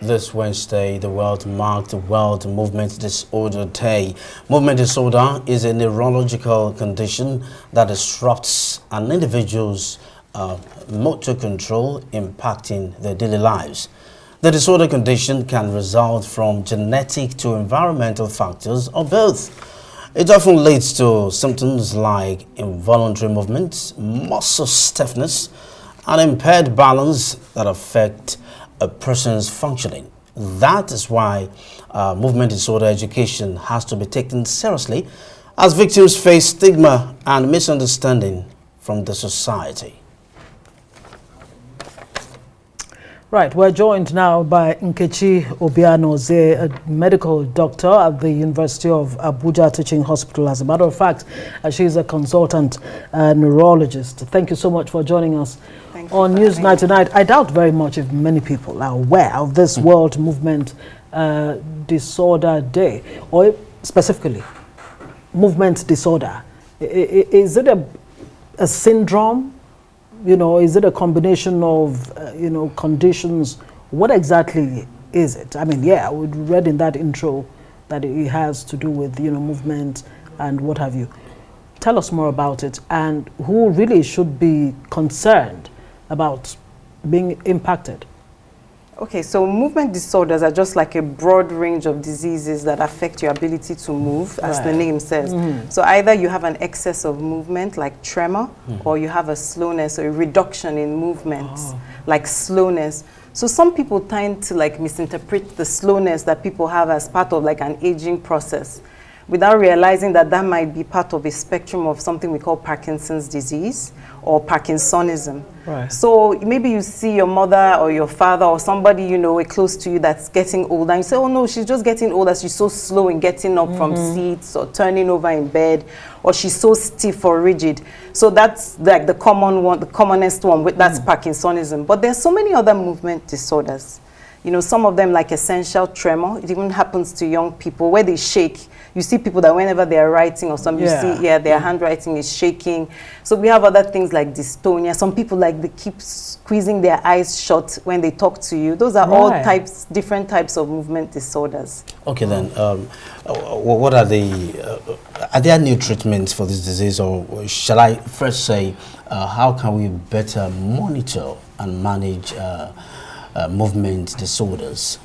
This Wednesday, the world marked World Movement Disorder Day. Movement disorder is a neurological condition that disrupts an individual's motor control, impacting their daily lives. The disorder condition can result from genetic to environmental factors or both. It often leads to symptoms like involuntary movements, muscle stiffness, and impaired balance that affect a person's functioning. That is why movement disorder education has to be taken seriously, as victims face stigma and misunderstanding from the society. Right, we're joined now by Nkechi Obianozie, a medical doctor at the University of Abuja Teaching Hospital. As a matter of fact, she's a consultant neurologist. Thank you so much for joining us on Newsnight tonight. I doubt very much if many people are aware of this World Movement Disorder Day, or specifically, movement disorder. Is it a syndrome? You know, is it a combination of, conditions? What exactly is it? I mean, yeah, we read in that intro that it has to do with, movement and what have you. Tell us more about it, and who really should be concerned about being impacted. Okay, so movement disorders are just like a broad range of diseases that affect your ability to move, as the name says. So either you have an excess of movement, like tremor, or you have a slowness or a reduction in movement, like slowness. So some people tend to misinterpret the slowness that people have as part of an aging process, without realizing that that might be part of a spectrum of something we call Parkinson's disease or Parkinsonism. Right. So maybe you see your mother or your father or somebody close to you that's getting older, and you say, oh no, she's just getting older, she's so slow in getting up from seats or turning over in bed, or she's so stiff or rigid. So that's like the common one, the commonest one, that's Parkinsonism. But there's so many other movement disorders. Some of them like essential tremor. It even happens to young people where they shake. You see people that whenever they are writing or something, you see, their handwriting is shaking. So we have other things like dystonia. Some people they keep squeezing their eyes shut when they talk to you. Those are all different types of movement disorders. Okay, then, what are there new treatments for this disease, or shall I first say, how can we better monitor and manage movement disorders?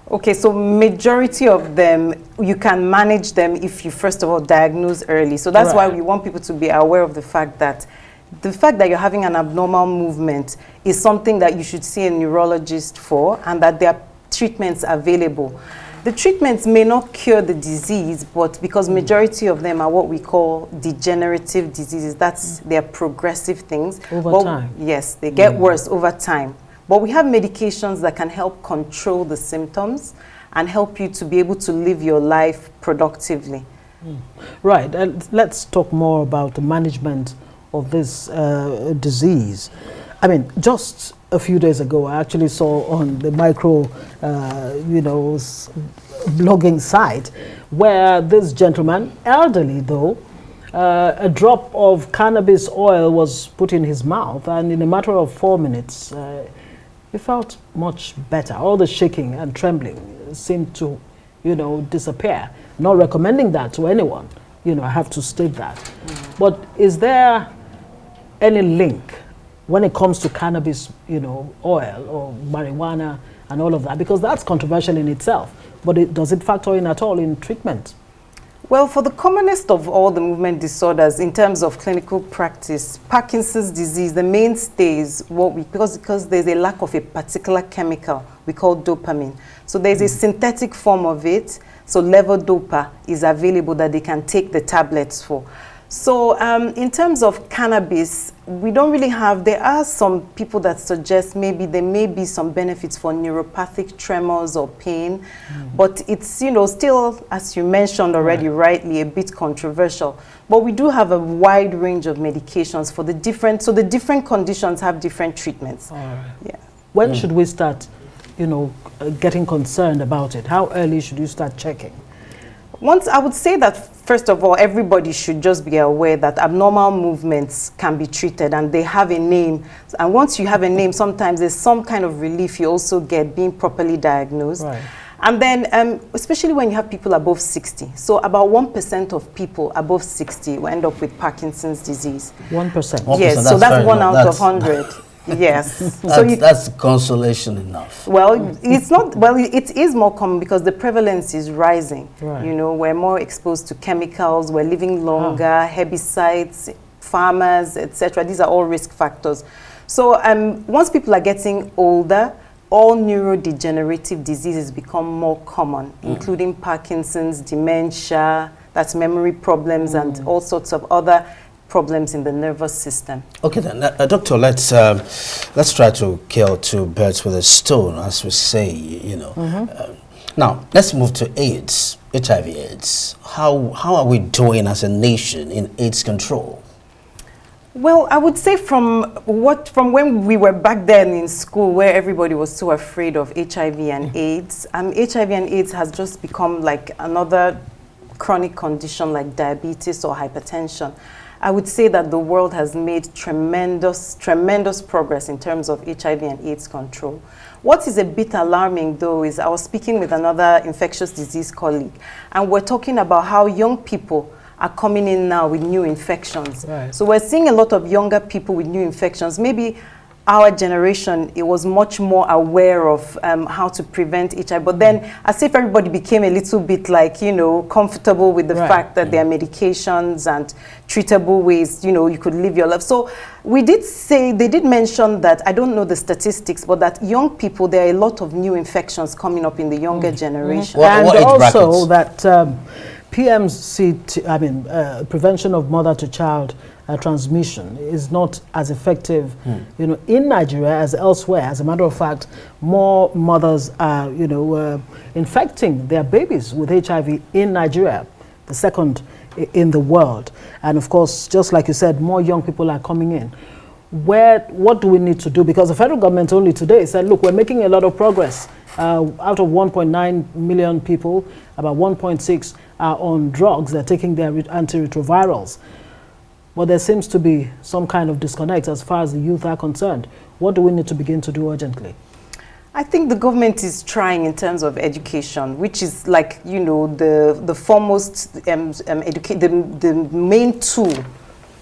Okay, so majority of them, you can manage them if you first of all diagnose early. So that's why we want people to be aware of the fact that you're having an abnormal movement is something that you should see a neurologist for, and that there are treatments available. The treatments may not cure the disease, but because majority of them are what we call degenerative diseases, they're progressive things. Over time. Yes, they get worse over time. But we have medications that can help control the symptoms and help you to be able to live your life productively. Right, and let's talk more about the management of this disease. I mean, just a few days ago, I actually saw on the blogging site where this gentleman, elderly though, a drop of cannabis oil was put in his mouth, and in a matter of 4 minutes, he felt much better. All the shaking and trembling seemed to, disappear. Not recommending that to anyone, I have to state that. But is there any link when it comes to cannabis, oil or marijuana and all of that? Because that's controversial in itself. But does it factor in at all in treatment? Well, for the commonest of all the movement disorders in terms of clinical practice, Parkinson's disease, the mainstay is because there's a lack of a particular chemical we call dopamine. So there's a synthetic form of it, so levodopa is available that they can take the tablets for. So in terms of cannabis, we don't really have, there are some people that suggest maybe there may be some benefits for neuropathic tremors or pain, but it's, still, as you mentioned already rightly, a bit controversial. But we do have a wide range of medications for the different conditions have different treatments. Yeah. When should we start, getting concerned about it? How early should you start checking? I would say that, first of all, everybody should just be aware that abnormal movements can be treated and they have a name. And once you have a name, sometimes there's some kind of relief you also get being properly diagnosed. Right. And then, especially when you have people above 60. So about 1% of people above 60 will end up with Parkinson's disease. 1%? Yes, so that's 1 out of 100. Yes. That's consolation enough. Well, it's not, well, it is more common because the prevalence is rising. Right. You know, we're more exposed to chemicals, we're living longer, herbicides, farmers, etc. These are all risk factors. So once people are getting older, all neurodegenerative diseases become more common, including Parkinson's, dementia, that's memory problems, and all sorts of other problems in the nervous system. Okay then, doctor, let's try to kill two birds with a stone, as we say, you know. Now, let's move to AIDS, HIV/AIDS. How are we doing as a nation in AIDS control? Well, I would say from when we were back then in school, where everybody was so afraid of HIV and AIDS, HIV and AIDS has just become like another chronic condition like diabetes or hypertension. I would say that the world has made tremendous progress in terms of HIV and AIDS control. What is a bit alarming, though, is I was speaking with another infectious disease colleague, and we're talking about how young people are coming in now with new infections. Right. So we're seeing a lot of younger people with new infections. Maybe our generation, it was much more aware of how to prevent HIV. But then, as if everybody became a little bit like, you know, comfortable with the fact that there are medications and treatable ways, you know, you could live your life. So we did say, they did mention that, I don't know the statistics, but that young people, there are a lot of new infections coming up in the younger generation. And what age also brackets? that PMC, prevention of mother-to-child transmission is not as effective, you know, in Nigeria as elsewhere. As a matter of fact, more mothers are, you know, infecting their babies with HIV in Nigeria, the second in the world. And of course, just like you said, more young people are coming in. What do we need to do? Because the federal government only today said, look, we're making a lot of progress. Out of 1.9 million people, about 1.6 are on drugs. They're taking their antiretrovirals. But there seems to be some kind of disconnect as far as the youth are concerned. What do we need to begin to do urgently? I think the government is trying in terms of education, which is like, you know, the foremost, the main tool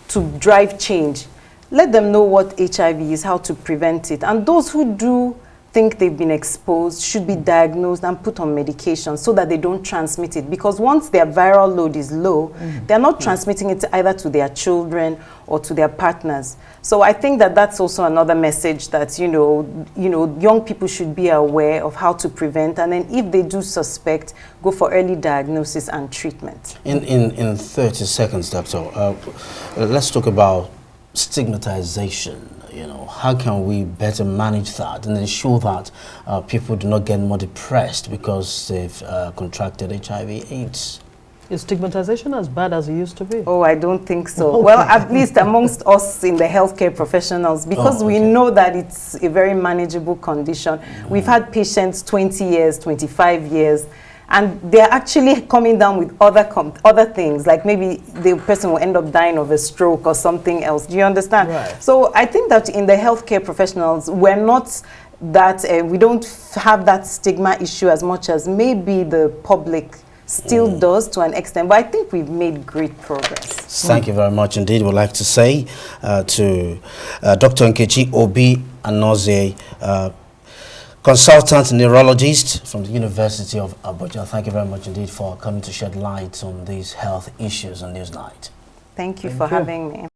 to drive change. Let them know what HIV is, how to prevent it. And those who do think they've been exposed should be diagnosed and put on medication so that they don't transmit it. Because once their viral load is low, they're not transmitting it either to their children or to their partners. So I think that that's also another message that, you know, young people should be aware of how to prevent. And then if they do suspect, go for early diagnosis and treatment. In 30 seconds, doctor, let's talk about stigmatization. You know, how can we better manage that and ensure that people do not get more depressed because they've contracted HIV/AIDS? Is stigmatization as bad as it used to be? Oh, I don't think so. Well, at least amongst us in the healthcare professionals, because we know that it's a very manageable condition. We've had patients 20 years, 25 years, and they're actually coming down with other things, like maybe the person will end up dying of a stroke or something else. Do you understand? Right. So I think that in the healthcare professionals, we're not that, we don't have that stigma issue as much as maybe the public still does to an extent, but I think we've made great progress. Thank you very much indeed. We'd like to say to Dr. Nkechi Obianozie, consultant neurologist from the University of Abuja. Thank you very much indeed for coming to shed light on these health issues on Newsnight. Thank you for having me.